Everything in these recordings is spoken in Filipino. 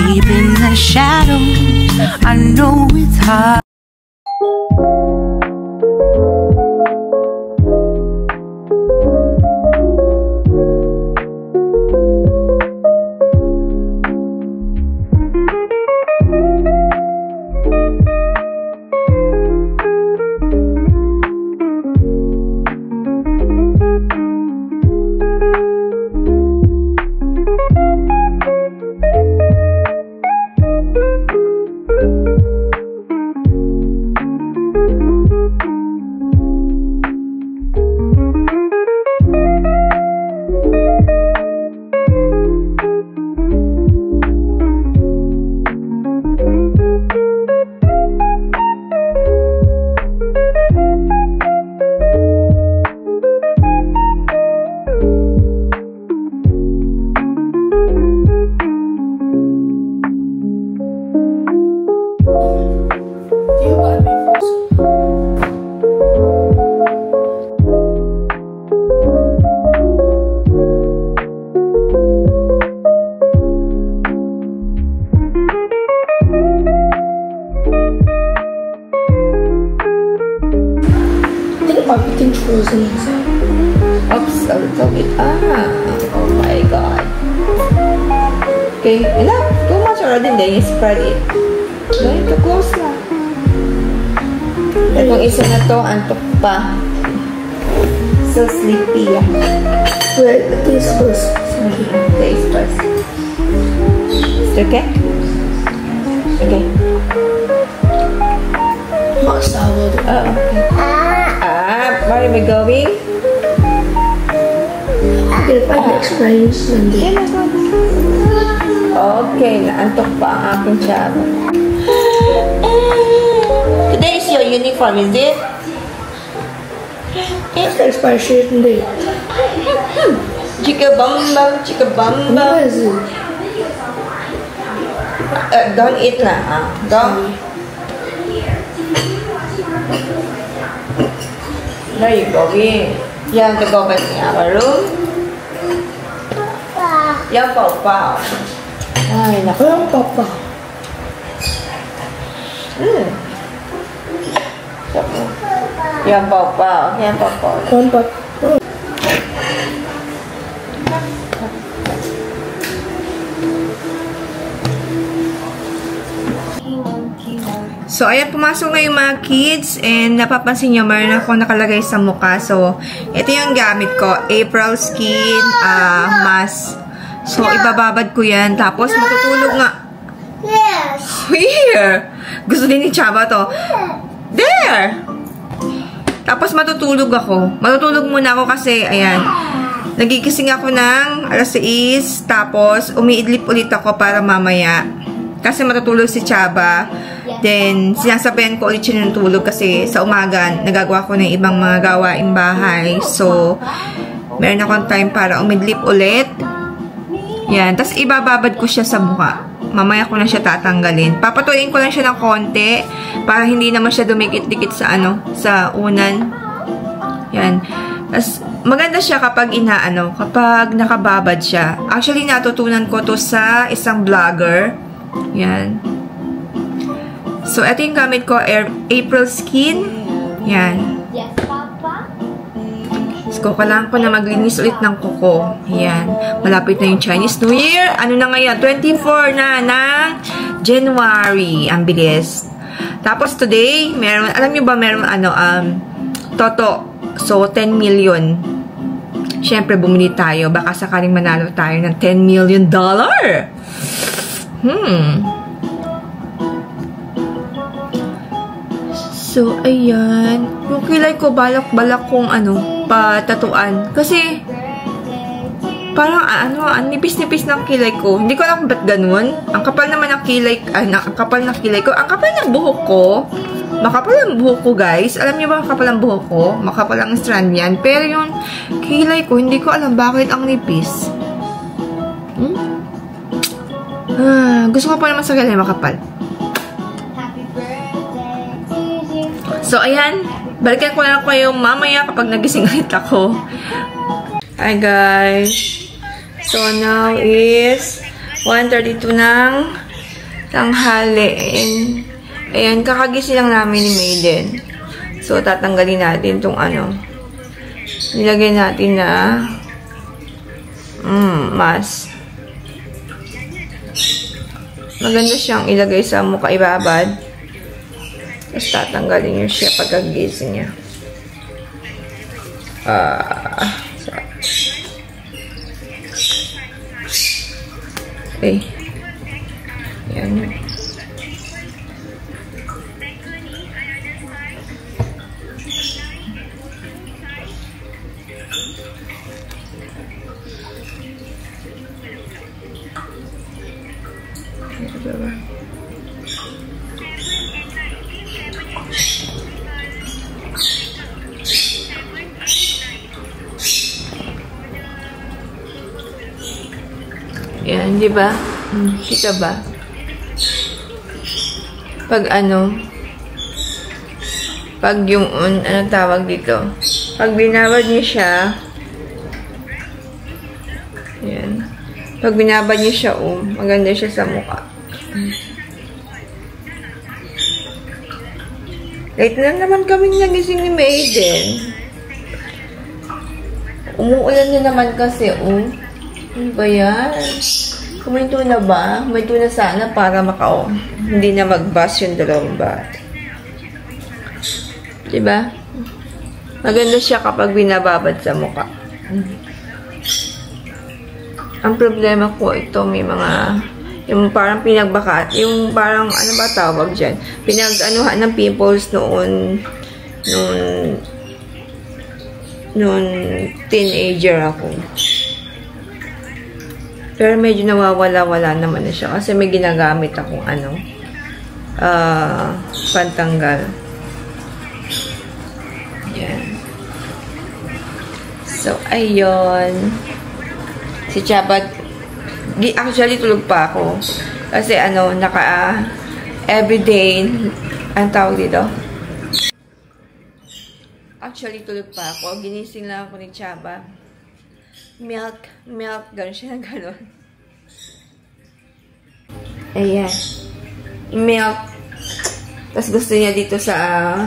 deep in the shadows. I know it's hard. Everything's frozen inside. Oops, a little bit. Oh my god. Okay, enough. Too much already. Then you spread it. Going to close na. Itong isa na to, antok pa. So sleepy. Wait, taste first. Taste first. Okay? Okay. Not sour. Oh, okay. Where are we going? If I explain Sunday. Okay, naantok pa ang aking chaba. Today is your uniform, is it? It's expiration date. Chika bamba, chika bamba. What is it? Don't eat na. Don't. Where are you going? You have to go back in our room? Yan, Papa. Ay, naku. Walang papa. Yan, Papa. Yan, Papa. One papa. So, ayan, pumasok na yung mga kids and napapansin nyo, mayroon ako nakalagay sa mukha. So, ito yung gamit ko. April Skin Mask. So, ibababad ko yan. Tapos, matutulog nga. Yes. Here! Gusto din ni Chaba to. There! Tapos, matutulog ako. Matutulog muna ako kasi, ayan, nagigising ako ng alas 6. Tapos, umiidlip ulit ako para mamaya. Kasi matutulog si Chaba. Then, sinasabayan ko ulit siya ng tulog kasi sa umaga, nagagawa ko ng ibang mga gawaing bahay. So, meron akong time para umidlip ulit. Yan. Tapos, ibababad ko siya sa mukha. Mamaya ko na siya tatanggalin. Papatuloyin ko lang siya ng konti para hindi naman siya dumikit-dikit sa sa unan. Yan. Tapos, maganda siya kapag kapag nakababad siya. Actually, natutunan ko to sa isang vlogger. Yan. So, ito yung gamit ko, April Skin. Yan. Yes, Papa. So, kailangan ko na maglinis ulit ng kuko. Yan. Malapit na yung Chinese New Year. Ano na ngayon? 24 na ng January. Ang bilis. Tapos, today, meron, alam nyo ba, meron, Toto. So, 10 million. Siyempre, bumili tayo. Baka sakaling manalo tayo ng $10 million. So, ayan. Yung kilay ko, balak-balak kong patatuan. Kasi, parang, nipis-nipis ng kilay ko. Hindi ko alam kung ba't ganun. Ang kapal naman ng kilay, ang kapal ng kilay ko. Ang kapal ng buhok ko. Makapal ang buhok ko, guys. Alam niyo ba makapal ang buhok ko? Makapal ang strand yan. Pero yung kilay ko, hindi ko alam bakit ang nipis. Gusto ko pa naman sa kilay makapal. So, ayan. Balikan ko na kayo mamaya kapag nagising ulit ako. Hi, guys. So, now is 1:32 ng tanghaliin. Ayan, kakagising lang namin ni Maiden. So, tatanggalin natin itong nilagay natin na mask. Maganda siyang ilagay sa mukha ibabad. Tapos tatanggalin niyo siya pagkagising niya. Okay. Yan. Yan, di ba? Kita ba? Pag pag yung, anong tawag dito? Pag binabad niyo siya, yan. Pag binabad niyo siya, maganda siya sa mukha. Late na naman kaming nagising ni Maiden. Umuulan na naman kasi, Ano ba yan? Kumain tuna ba? May tuna sana para hindi na mag-bus yung dalawang bata. Diba? Maganda siya kapag binababad sa mukha. Ang problema ko ito, may mga yung parang yung parang, ano ba tawag dyan? Pinag-anuhan ng pimples noon teenager ako. Pero medyo nawawala-wala naman na siya kasi may ginagamit akong pantanggal. Yan. So, ayun. Si Chabat, actually tulog pa ako. Kasi everyday, ang tawag dito? Actually tulog pa ako. Ginising lang ako ni Chaba. Milk, gano'n siya, gano'n. Ayan. Milk. Tapos gusto niya dito sa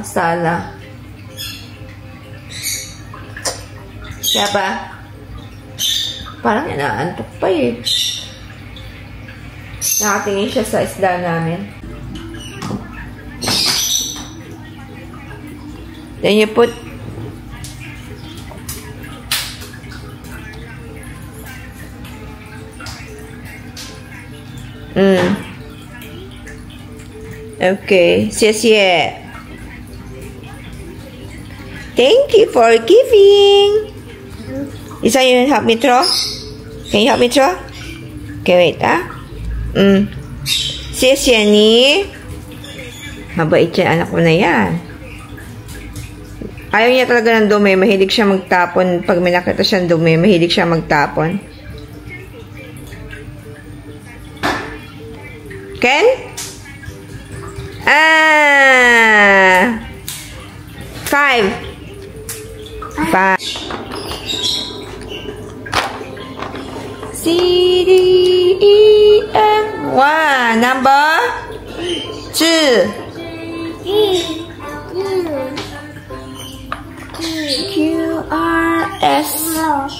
sala. Siya ba? Parang inaantok pa eh. Nakatingin siya sa isda namin. Then you put Okay, 谢谢. Thank you for giving. Isa, you help me throw? Can you help me throw? Okay, wait, 谢谢你. Mabait yan, anak ko na yan. Ayaw niya talaga ng dumi. Mahilig siya magtapon. Pag may nakita siyang dumi, mahilig siya magtapon. Ken? 5. C, D, E, F. 1. Number 2. Q, R, S.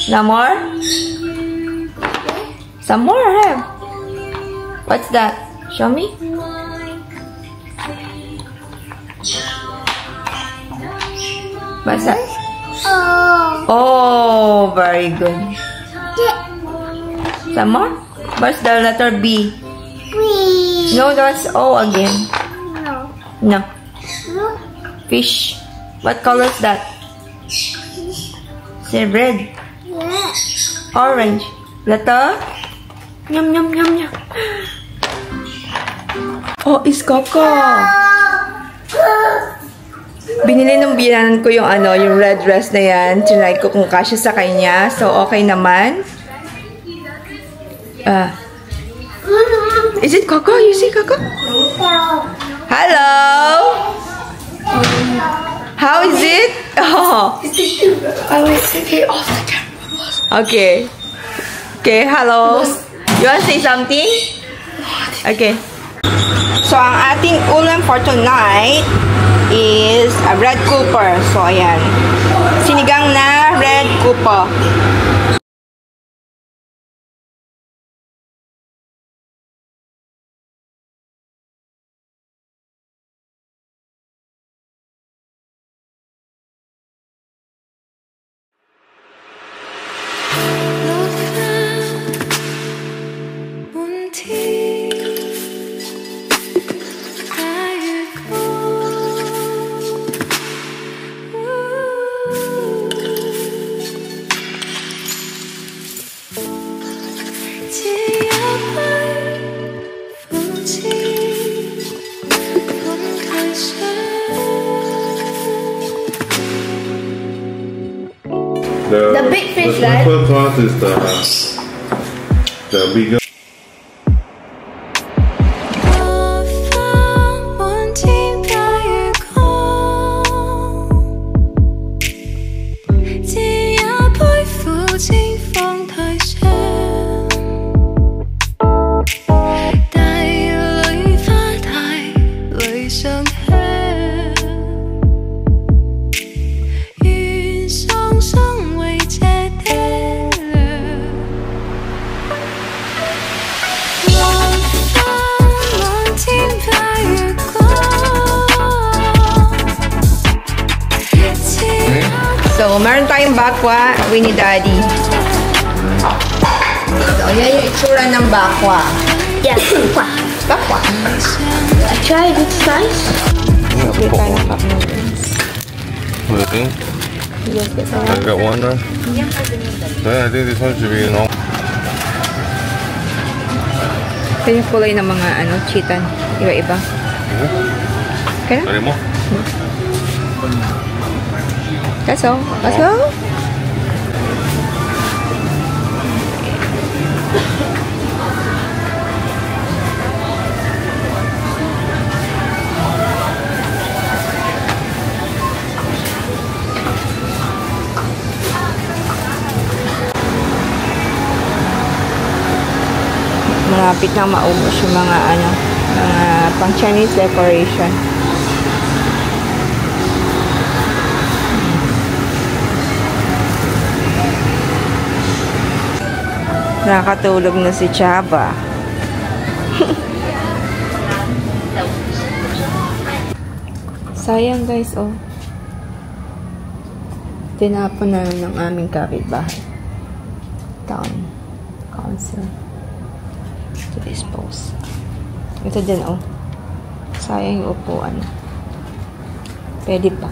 No more? Some more I have. What's that? Show me. What's that? Oh, very good. Some more? What's the letter B? No, that's O again. No. Fish. What color is that? Is it red? Orange. Letter? Yum, yum, yum, yum. Oh, is Coco. Binili ng biyanan ko yung yung red dress na yan. Tinry ko kung kasya sa kanya. So, okay naman. Is it Coco? You see Coco? Hello? How is it? Oh. I will take it off the camera. Okay. Okay, hello. You want to say something? Okay. So, ang ating ulam for tonight is a red grouper. So, ayan. Sinigang na red grouper. The big fish, the right? first one is the bigger. So, meron tayong bakwa, Winnie Daddy. So, yan yung itsura ng bakwa. Yeah. Bakwa. I tried, it's nice. Okay, tayo ng cup noodles. What do you think? Yes, I got one there. Yeah, I think this one should be normal. Ito yung kulay ng mga chitan. Iba-iba. Okay na? Any more? That's all. Let's go. Malapit na maubos yung mga pang Chinese decoration. Nakakatulog na si Chaba. Sayang guys, oh. Tinapon na ng aming kapitbahay. Town Council to dispose. Ito din, oh. Sayang yung upuan. Pwede pa.